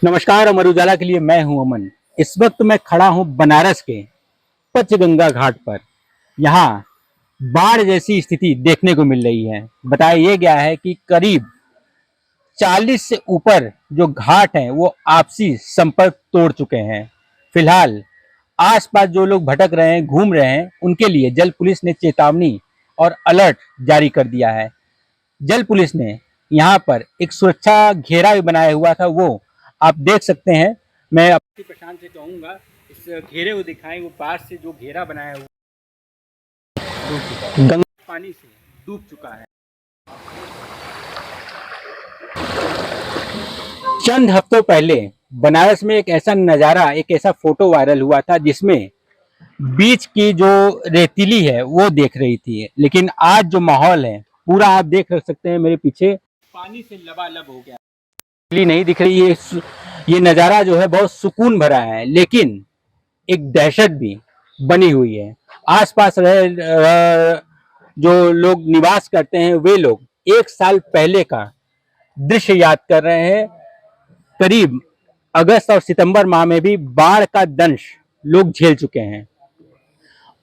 नमस्कार, अमर उजाला के लिए मैं हूं अमन। इस वक्त मैं खड़ा हूं बनारस के पंचगंगा घाट पर। यहाँ बाढ़ जैसी स्थिति देखने को मिल रही है। बताया यह गया है कि करीब 40 से ऊपर जो घाट हैं वो आपसी संपर्क तोड़ चुके हैं। फिलहाल आसपास जो लोग भटक रहे हैं, घूम रहे हैं, उनके लिए जल पुलिस ने चेतावनी और अलर्ट जारी कर दिया है। जल पुलिस ने यहाँ पर एक सुरक्षा घेरा भी बनाया हुआ था, वो आप देख सकते हैं। मैं अपनी प्रशांत से कहूँगा इस घेरे को दिखाएं। वो पास से जो घेरा बनाया हुआ गंगा पानी से डूब चुका है। चंद हफ्तों पहले बनारस में एक ऐसा नज़ारा, एक ऐसा फोटो वायरल हुआ था जिसमें बीच की जो रेतीली है वो देख रही थी, लेकिन आज जो माहौल है पूरा आप देख सकते हैं। मेरे पीछे पानी से लबालब हो गया, रेतीली नहीं दिख रही है। ये नज़ारा जो है बहुत सुकून भरा है, लेकिन एक दहशत भी बनी हुई है। आसपास जो लोग निवास करते हैं वे लोग 1 साल पहले का दृश्य याद कर रहे हैं। करीब अगस्त और सितंबर माह में भी बाढ़ का दंश लोग झेल चुके हैं।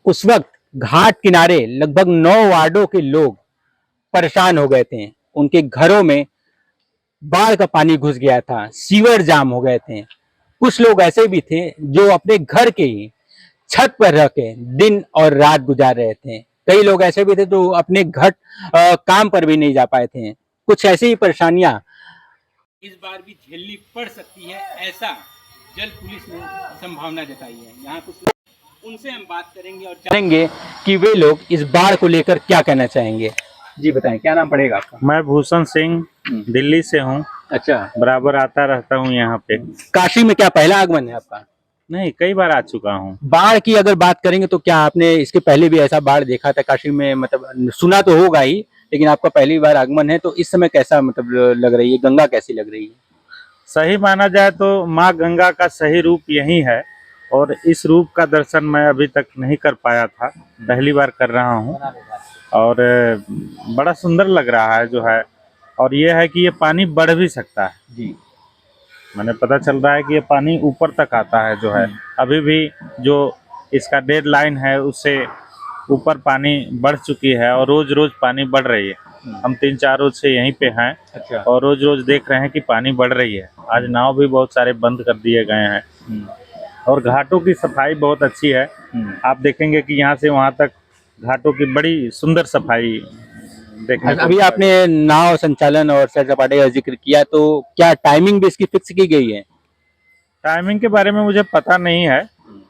उस वक्त घाट किनारे लगभग 9 वार्डों के लोग परेशान हो गए थे। उनके घरों में बाढ़ का पानी घुस गया था, सीवर जाम हो गए थे। कुछ लोग ऐसे भी थे जो अपने घर के ही छत पर रह के दिन और रात गुजार रहे थे। कई लोग ऐसे भी थे जो अपने घर काम पर भी नहीं जा पाए थे। कुछ ऐसी ही परेशानियां इस बार भी झेलनी पड़ सकती है, ऐसा जल पुलिस ने संभावना जताई है। यहाँ कुछ उनसे हम बात करेंगे और जानेंगे कि वे लोग इस बाढ़ को लेकर क्या कहना चाहेंगे। जी बताएं, क्या नाम पड़ेगा आपका? मैं भूषण सिंह दिल्ली से हूँ। अच्छा, बराबर आता रहता हूँ यहाँ पे। काशी में क्या पहला आगमन है आपका? नहीं, कई बार आ चुका हूँ। बाढ़ की अगर बात करेंगे तो क्या आपने इसके पहले भी ऐसा बाढ़ देखा था काशी में? मतलब सुना तो होगा ही, लेकिन आपका पहली बार आगमन है, तो इस समय कैसा मतलब लग रही है? गंगा कैसी लग रही है? सही माना जाए तो माँ गंगा का सही रूप यही है, और इस रूप का दर्शन मैं अभी तक नहीं कर पाया था, पहली बार कर रहा हूँ। और बड़ा सुंदर लग रहा है जो है। और ये है कि ये पानी बढ़ भी सकता है जी। मैंने पता चल रहा है कि ये पानी ऊपर तक आता है जो है। अभी भी जो इसका डेडलाइन है उससे ऊपर पानी बढ़ चुकी है, और रोज रोज पानी बढ़ रही है। हम 3-4 रोज से यहीं पे हैं। अच्छा। और रोज रोज देख रहे हैं कि पानी बढ़ रही है। आज नाव भी बहुत सारे बंद कर दिए गए हैं, और घाटों की सफाई बहुत अच्छी है। आप देखेंगे कि यहाँ से वहाँ तक घाटों की बड़ी सुंदर सफाई देखने को अभी आपने नाव संचालन और सैर सपाटे का जिक्र किया, तो क्या टाइमिंग भी इसकी फिक्स की गई है? टाइमिंग के बारे में मुझे पता नहीं है,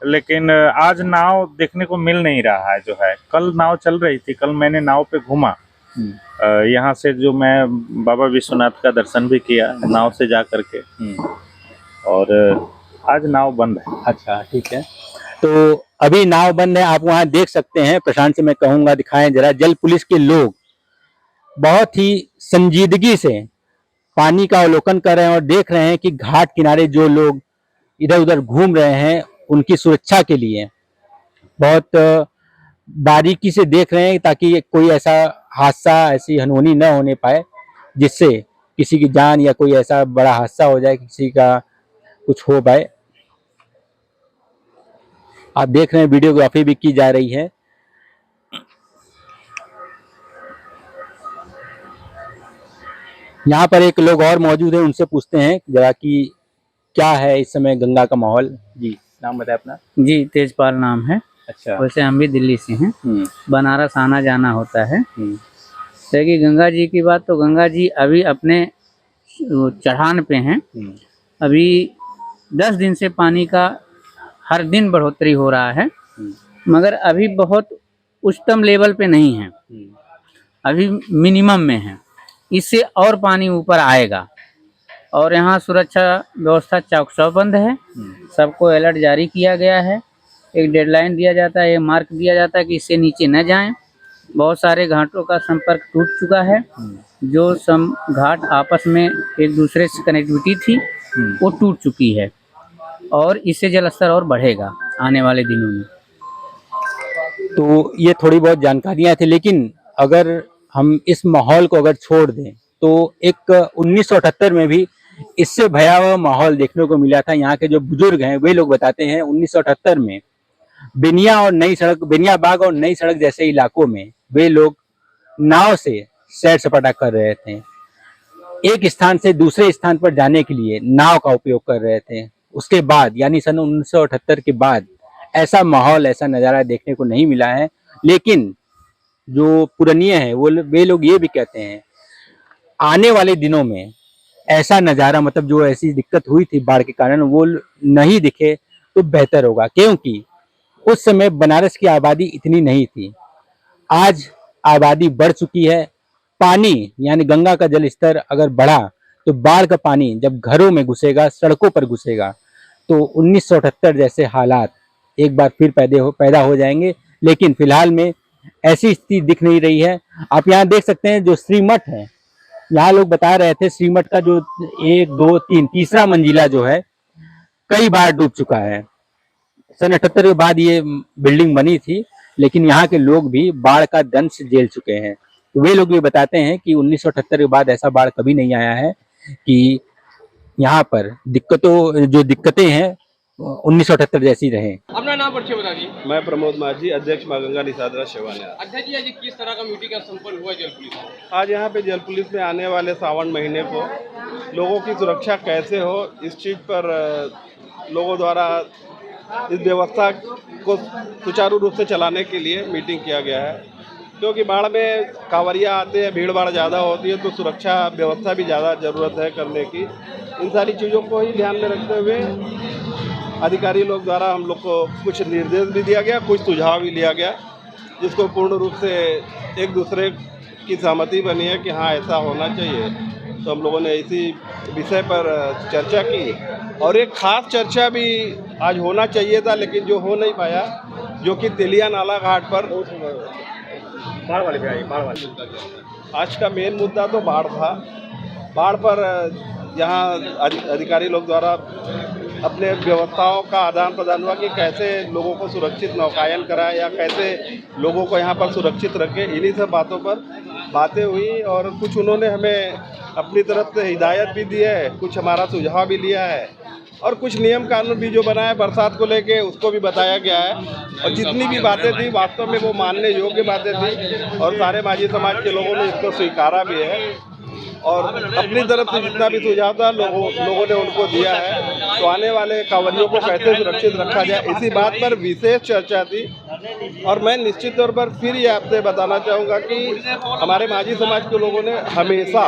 लेकिन आज नाव देखने को मिल नहीं रहा है जो है। कल नाव चल रही थी, कल मैंने नाव पे घूमा। यहाँ से जो मैं बाबा विश्वनाथ का दर्शन भी किया नाव से जा करके। और आज नाव बंद है। अच्छा, ठीक है। तो अभी नाव बंद है, आप वहाँ देख सकते हैं। प्रशांत से मैं कहूँगा दिखाएं जरा। जल पुलिस के लोग बहुत ही संजीदगी से पानी का अवलोकन कर रहे हैं और देख रहे हैं कि घाट किनारे जो लोग इधर उधर घूम रहे हैं उनकी सुरक्षा के लिए बहुत बारीकी से देख रहे हैं, ताकि कोई ऐसा हादसा, ऐसी अनहोनी न होने पाए जिससे किसी की जान या कोई ऐसा बड़ा हादसा हो जाए, किसी का कुछ हो पाए। आप देख रहे हैं वीडियोग्राफी भी की जा रही है। यहाँ पर एक लोग और मौजूद है, उनसे पूछते हैं जरा कि क्या है इस समय गंगा का माहौल। जी, नाम बताए अपना? जी, तेजपाल नाम है। अच्छा। वैसे हम भी दिल्ली से हैं। बनारस आना जाना होता है। देखिए, गंगा जी की बात तो गंगा जी अभी अपने चढ़ान पे हैं। अभी 10 दिन से पानी का हर दिन बढ़ोतरी हो रहा है, मगर अभी बहुत उच्चतम लेवल पे नहीं है, अभी मिनिमम में है। इससे और पानी ऊपर आएगा। और यहाँ सुरक्षा व्यवस्था चौकस-बंद है। सबको अलर्ट जारी किया गया है। एक डेडलाइन दिया जाता है, एक मार्क दिया जाता है कि इससे नीचे न जाएं। बहुत सारे घाटों का संपर्क टूट चुका है। जो घाट आपस में एक दूसरे से कनेक्टिविटी थी वो टूट चुकी है, और इससे जल स्तर और बढ़ेगा आने वाले दिनों में। तो ये थोड़ी बहुत जानकारियां थी, लेकिन अगर हम इस माहौल को अगर छोड़ दें तो एक 1978 में भी इससे भयावह माहौल देखने को मिला था। यहाँ के जो बुजुर्ग हैं वे लोग बताते हैं 1978 में बेनिया बाग और नई सड़क जैसे इलाकों में वे लोग नाव से सैर सपाटा कर रहे थे। एक स्थान से दूसरे स्थान पर जाने के लिए नाव का उपयोग कर रहे थे। उसके बाद यानी सन 1978 के बाद ऐसा माहौल, ऐसा नज़ारा देखने को नहीं मिला है। लेकिन जो पुरानिए हैं वे लोग ये भी कहते हैं आने वाले दिनों में ऐसा नज़ारा, मतलब जो ऐसी दिक्कत हुई थी बाढ़ के कारण, वो नहीं दिखे तो बेहतर होगा, क्योंकि उस समय बनारस की आबादी इतनी नहीं थी। आज आबादी बढ़ चुकी है। पानी यानी गंगा का जल स्तर अगर बढ़ा तो बाढ़ का पानी जब घरों में घुसेगा, सड़कों पर घुसेगा, तो 1978 जैसे हालात एक बार फिर पैदा हो जाएंगे। लेकिन फिलहाल में ऐसी स्थिति दिख नहीं रही है। आप यहाँ देख सकते हैं जो श्रीमठ है, यहाँ लोग बता रहे थे श्रीमठ का जो 1, 2, 3 तीसरा मंजिला जो है कई बार डूब चुका है। सन 78 के बाद ये बिल्डिंग बनी थी, लेकिन यहाँ के लोग भी बाढ़ का दंश झेल चुके हैं। तो वे लोग भी बताते हैं कि 1978 के बाद ऐसा बाढ़ कभी नहीं आया है कि यहाँ पर दिक्कतें हैं 1978 जैसी रहे। अपना नाम परिचय बता दीजिए। मैं प्रमोद माझी, अध्यक्ष माँ गंगा निसादरा शेवानिया। अध्यक्ष जी, आज किस तरह का मीटिंग का संपन्न हुआ जल पुलिस में? आज यहाँ पे जल पुलिस में आने वाले सावन महीने को लोगों की सुरक्षा कैसे हो, इस चीज़ पर लोगों द्वारा इस व्यवस्था को सुचारू रूप से चलाने के लिए मीटिंग किया गया है। क्योंकि बाढ़ में कांवरिया आते हैं, भीड़ भाड़ ज़्यादा होती है, तो सुरक्षा व्यवस्था भी ज़्यादा ज़रूरत है करने की। इन सारी चीज़ों को ही ध्यान में रखते हुए अधिकारी लोग द्वारा हम लोग को कुछ निर्देश भी दिया गया, कुछ सुझाव भी लिया गया, जिसको पूर्ण रूप से एक दूसरे की सहमति बनी है कि हाँ ऐसा होना चाहिए। तो हम लोगों ने इसी विषय पर चर्चा की और एक ख़ास चर्चा भी आज होना चाहिए था, लेकिन जो हो नहीं पाया, जो कि तेलिया नाला घाट पर आज का मेन मुद्दा तो बाढ़ था। बाढ़ पर यहाँ अधिकारी लोग द्वारा अपने व्यवस्थाओं का आदान प्रदान हुआ कि कैसे लोगों को सुरक्षित नौकायन कराए या कैसे लोगों को यहाँ पर सुरक्षित रखें। इन्हीं सब बातों पर बातें हुई और कुछ उन्होंने हमें अपनी तरफ से हिदायत भी दी है, कुछ हमारा सुझाव भी लिया है और कुछ नियम कानून भी जो बनाए बरसात को लेके उसको भी बताया गया है। और जितनी भी बातें थी वास्तव में वो मानने योग्य बातें थी और सारे माझी समाज के लोगों ने इसको स्वीकारा भी है और अपनी तरफ से जितना भी सुझाव था लोगों ने उनको दिया है। तो आने वाले कांवरियों को कैसे सुरक्षित रखा जाए, इसी बात पर विशेष चर्चा थी। और मैं निश्चित तौर पर फिर ये आपसे बताना चाहूँगा कि हमारे माझी समाज के लोगों ने हमेशा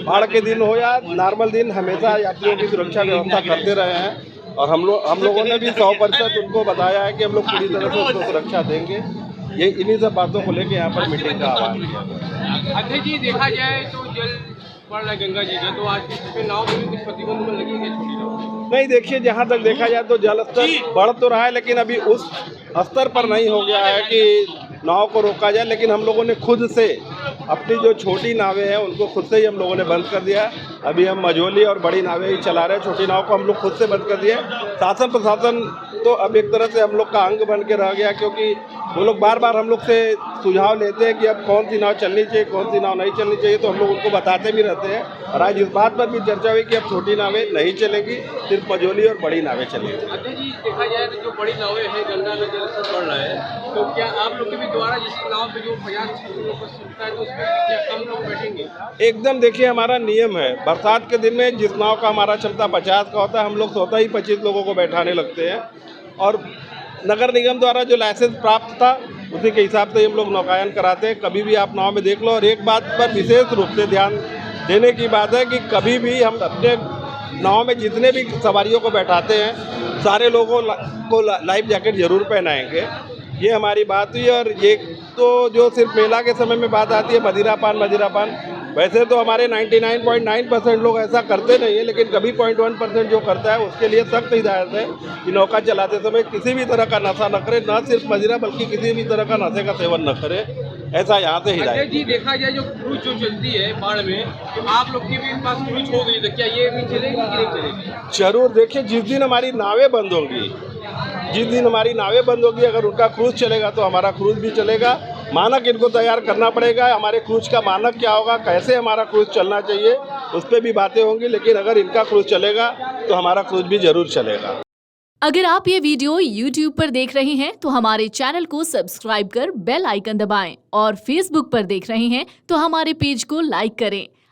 बाढ़ के दिन हो या नॉर्मल दिन हमेशा यात्रियों की सुरक्षा व्यवस्था करते रहे हैं और हम लोगों ने भी 100% उनको बताया है कि हम लोग पूरी तरह से उसको सुरक्षा देंगे। ये इन्हीं सब बातों को लेकर यहाँ पर मीटिंग का आह्वान किया। अध्यक्ष जी, देखा जाए तो जल बढ़ रहा है गंगा जी का, तो आज के नाव में भी कुछ प्रतिबंध में लगेंगे छोटी नाव? नहीं, देखिए जहाँ तक देखा जाए तो जल स्तर बढ़ तो रहा है, लेकिन अभी उस स्तर पर नहीं हो गया है कि नाव को रोका जाए। लेकिन हम लोगों ने खुद से अपनी जो छोटी नावें हैं उनको खुद से ही हम लोगों ने बंद कर दिया। अभी हम मझोली और बड़ी नावें ही चला रहे हैं, छोटी नाव को हम लोग खुद से बंद कर दिए। शासन प्रशासन तो अब एक तरह से हम लोग का अंग बन के रह गया, क्योंकि वो लोग बार बार हम लोग से सुझाव लेते हैं कि अब कौन सी नाव चलनी चाहिए, कौन सी नाव नहीं चलनी चाहिए, तो हम लोग उनको बताते भी रहते हैं। और आज इस बात पर भी चर्चा हुई कि अब छोटी नावें नहीं चलेगी, सिर्फ मझोली और बड़ी नावें चलेंगी। अध्यक्ष जी, देखा जाए तो जो बड़ी नावें हैं गंगा का जल स्तर बढ़ रहा है, तो क्या आप लोग के भी द्वारा जिस नाव पे जो 50 लोगों को सुविधा है तो उसमें क्या कम लोग बैठेंगे? एकदम, देखिए हमारा नियम है बरसात के दिन में जिस नाव का हमारा क्षमता 50 का होता है, हम लोग स्वतः ही 25 लोगों को बैठाने लगते हैं। और नगर निगम द्वारा जो लाइसेंस प्राप्त था उसी के हिसाब से हम लोग नौकायन कराते हैं। कभी भी आप नाव में देख लो। और एक बात पर विशेष रूप से ध्यान देने की बात है कि कभी भी हम अपने नाव में जितने भी सवारियों को बैठाते हैं सारे लोगों को लाइफ जैकेट जरूर पहनाएंगे। ये हमारी बात हुई। और ये तो जो सिर्फ मेला के समय में बात आती है मदिरापान, वैसे तो हमारे 99.9% लोग ऐसा करते नहीं है, लेकिन कभी 0.1% जो करता है उसके लिए सख्त हिदायत है कि नौका चलाते समय किसी भी तरह का नशा न करे, न सिर्फ मदिरा बल्कि किसी भी तरह का नशे का सेवन न करे। ऐसा यहाँ से हिदायत। जी, देखा जाए जो क्रूज जो चलती है बाढ़ में, तो आप लोग के भी पास क्रूज हो गई, तो क्या ये भी चलेगी कि नहीं चलेगी? जरूर। देखिए जिस दिन हमारी नावें बंद होंगी, अगर उनका क्रूज चलेगा तो हमारा क्रूज भी चलेगा। मानक इनको तैयार करना पड़ेगा। हमारे क्रूज का मानक क्या होगा, कैसे हमारा क्रूज चलना चाहिए, उस पर भी बातें होंगी। लेकिन अगर इनका क्रूज चलेगा तो हमारा क्रूज भी जरूर चलेगा। अगर आप ये वीडियो YouTube पर देख रहे हैं तो हमारे चैनल को सब्सक्राइब कर बेल आइकन दबाएं और Facebook पर देख रहे हैं तो हमारे पेज को लाइक करें।